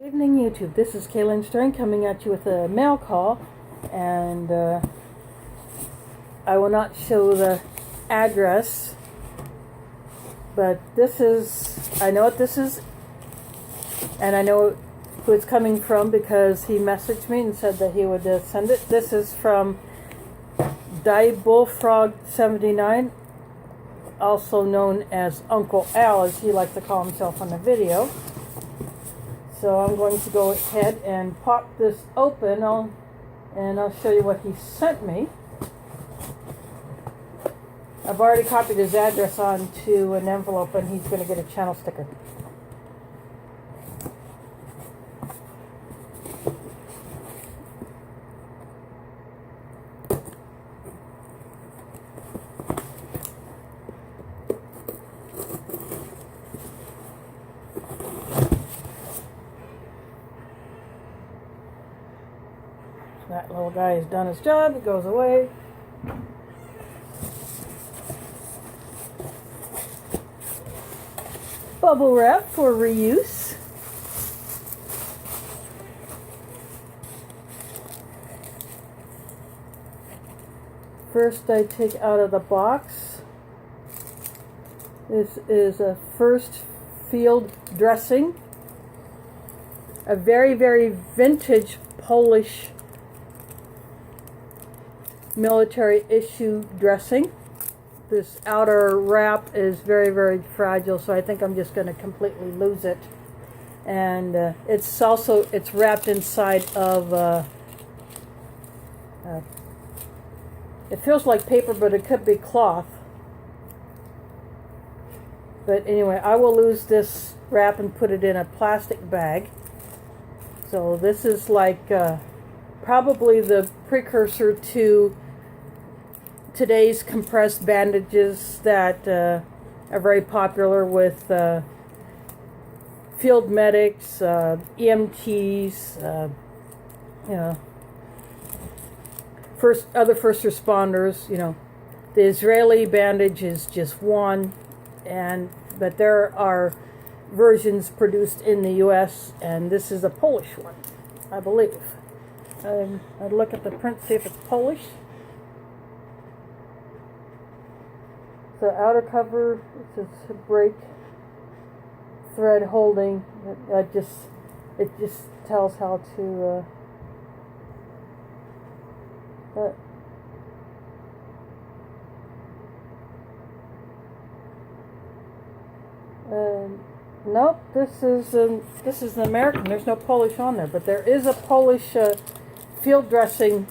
Good evening, YouTube. This is Kaylin Stern coming at you with a mail call, and I will not show the address, but this is, I know what this is, and I know who it's coming from because he messaged me and said that he would send it. This is from DieBullfrog79, also known as Uncle Al, as he likes to call himself on the video. So I'm going to go ahead and pop this open, and I'll show you what he sent me. I've already copied his address onto an envelope, and he's going to get a channel sticker. That little guy has done his job. It goes away. Bubble wrap for reuse. First, I take out of the box. This is a first field dressing. A very, very vintage Polish military issue dressing. This outer wrap is very, very fragile, so I think I'm just going to completely lose it. And it's wrapped inside of it feels like paper, but it could be cloth. But anyway, I will lose this wrap and put it in a plastic bag. So this is like probably the precursor to today's compressed bandages that are very popular with field medics, EMTs, you know, other first responders. You know, the Israeli bandage is just one, but there are versions produced in the U.S. and this is a Polish one, I believe. I'd look at the print, see if it's Polish. The outer cover, it's a break thread holding. It just tells how to. Nope, this is an American. There's no Polish on there, but there is a Polish field dressing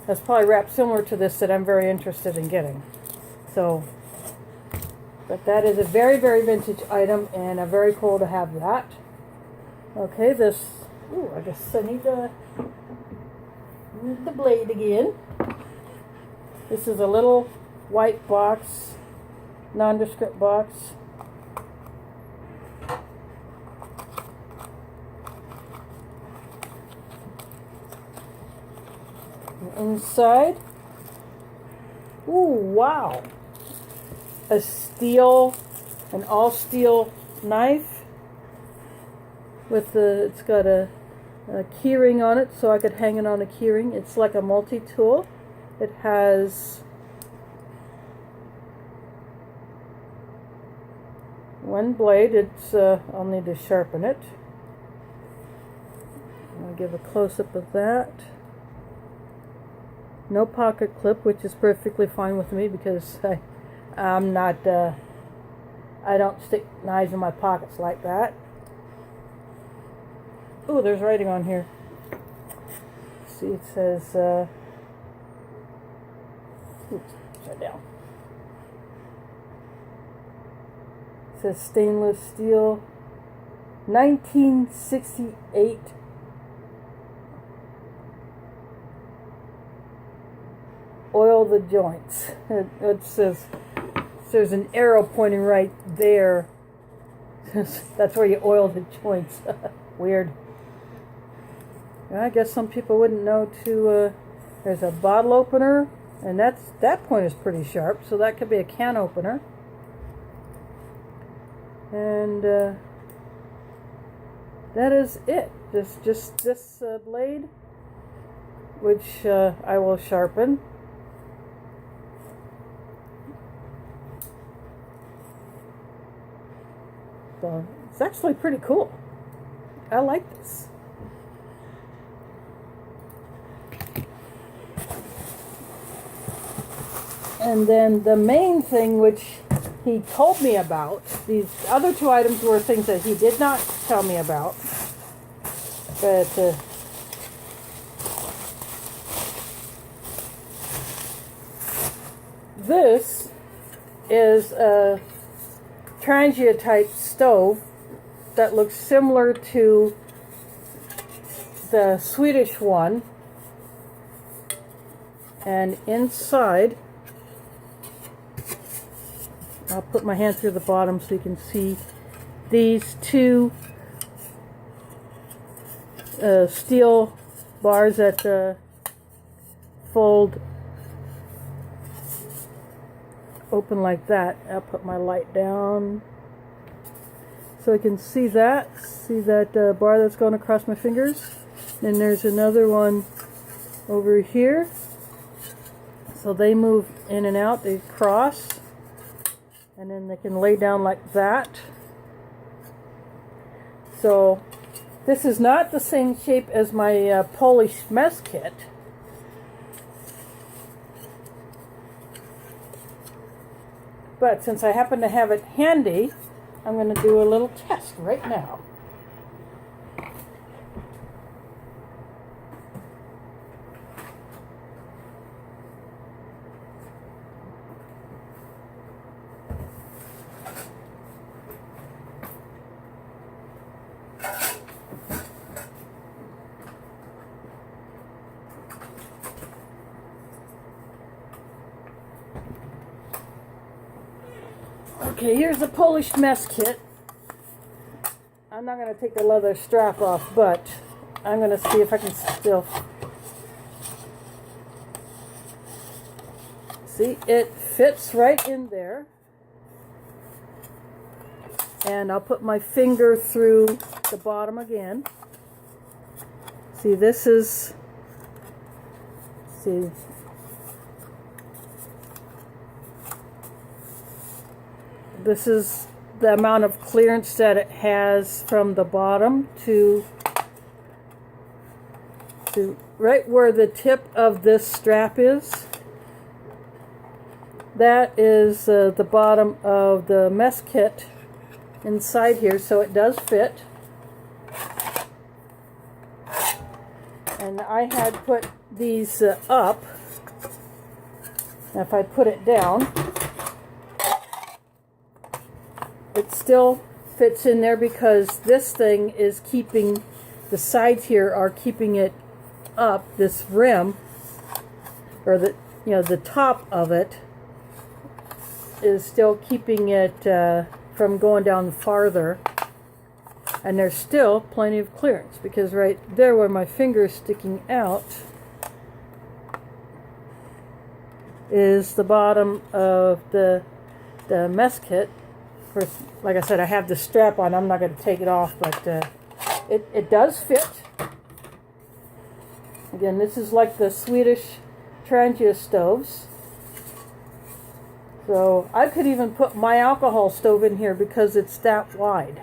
that's probably wrapped similar to this that I'm very interested in getting. So. But that is a very, very vintage item, and very cool to have that. Okay, this. Ooh, I guess I need the blade again. This is a little white box, nondescript box. And inside. Ooh, wow. An all steel knife with it's got a key ring on it, so I could hang it on a key ring. It's like a multi-tool. It has one blade. I'll need to sharpen it. I'll give a close-up of that. No pocket clip, which is perfectly fine with me because I'm not, I don't stick knives in my pockets like that. Ooh, there's writing on here. See, it says, oops, shut down. It says stainless steel, 1968. Oil the joints. It says. There's an arrow pointing right there. That's where you oil the joints. Weird. I guess some people wouldn't know to. There's a bottle opener, and that point is pretty sharp, so that could be a can opener. And that is it. Just this blade, which I will sharpen. So it's actually pretty cool. I like this. And then the main thing which he told me about, these other two items were things that he did not tell me about. But this is a Trangia type stove that looks similar to the Swedish one. And inside, I'll put my hand through the bottom so you can see these two steel bars that fold open like that. I'll put my light down so I can see that. See that bar that's going across my fingers? Then there's another one over here. So they move in and out, they cross, and then they can lay down like that. So this is not the same shape as my Polish mess kit. But since I happen to have it handy, I'm going to do a little test right now. Okay, here's the Polish mess kit. I'm not going to take the leather strap off, but I'm going to see if I can still... See, it fits right in there. And I'll put my finger through the bottom again. See, this is... See... This is the amount of clearance that it has from the bottom to right where the tip of this strap is. That is the bottom of the mess kit inside here, so it does fit. And I had put these up. Now if I put it down, it still fits in there because this thing is keeping, the sides here are keeping it up, this rim, or the, you know, the top of it is still keeping it from going down farther. And there's still plenty of clearance because right there where my finger is sticking out is the bottom of the mess kit. Of course, like I said, I have the strap on. I'm not going to take it off, but it does fit. Again, this is like the Swedish Trangia stoves. So I could even put my alcohol stove in here because it's that wide.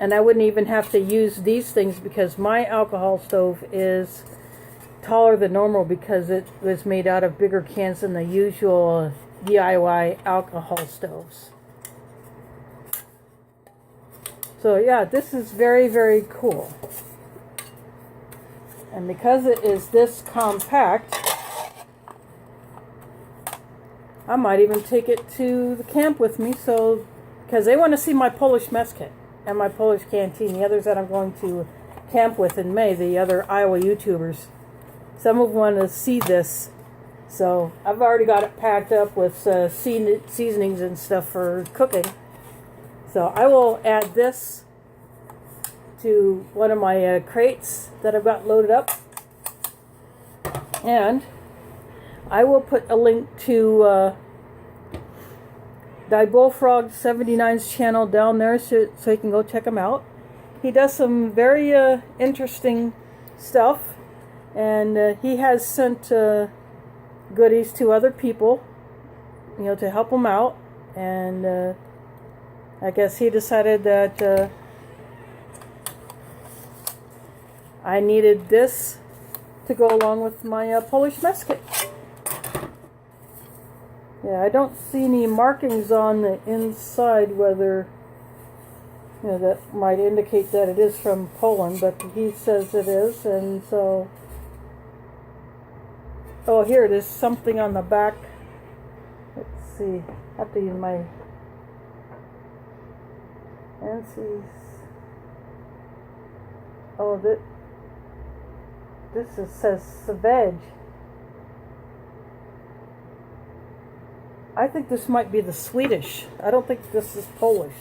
And I wouldn't even have to use these things because my alcohol stove is taller than normal because it was made out of bigger cans than the usual DIY alcohol stoves. So yeah, this is very, very cool. And because it is this compact, I might even take it to the camp with me, so because they want to see my Polish mess kit and my Polish canteen, the others that I'm going to camp with in May, the other Iowa YouTubers. Some of them want to see this. So I've already got it packed up with seasonings and stuff for cooking. So I will add this to one of my crates that I've got loaded up. And I will put a link to DieBullfrog79's channel down there so you can go check him out. he does some very interesting stuff, and he has sent goodies to other people, you know, to help him out. And I guess he decided that I needed this to go along with my Polish mess kit. Yeah, I don't see any markings on the inside, whether, you know, that might indicate that it is from Poland, but he says it is. And so, oh, here it is, something on the back. Let's see, I have to use my ANSYS. Oh, this says Savage. I think this might be the Swedish. I don't think this is Polish,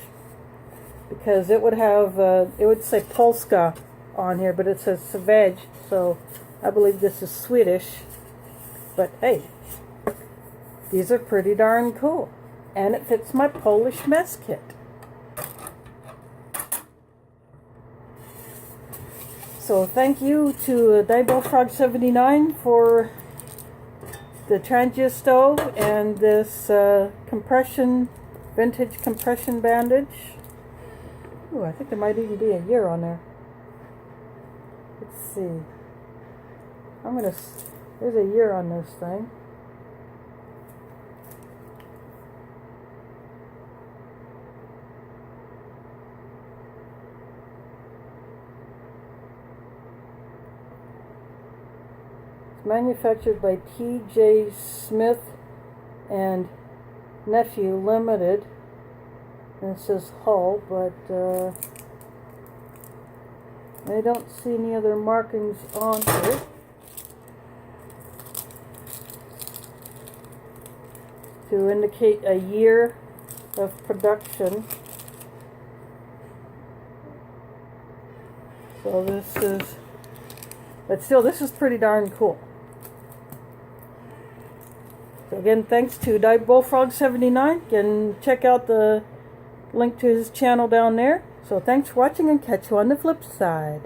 because it would have, it would say Polska on here, but it says Savage, so I believe this is Swedish. But hey, these are pretty darn cool, and it fits my Polish mess kit. So thank you to DieBullfrog79 for the Trangia stove and this vintage compression bandage. Ooh, I think there might even be a year on there. Let's see. There's a year on this thing. Manufactured by T.J. Smith and Nephew Limited, and it says Hull, but I don't see any other markings on here. To indicate a year of production. So this is, but still, this is pretty darn cool. So again, thanks to DieBullfrog79. You can check out the link to his channel down there. So thanks for watching, and catch you on the flip side.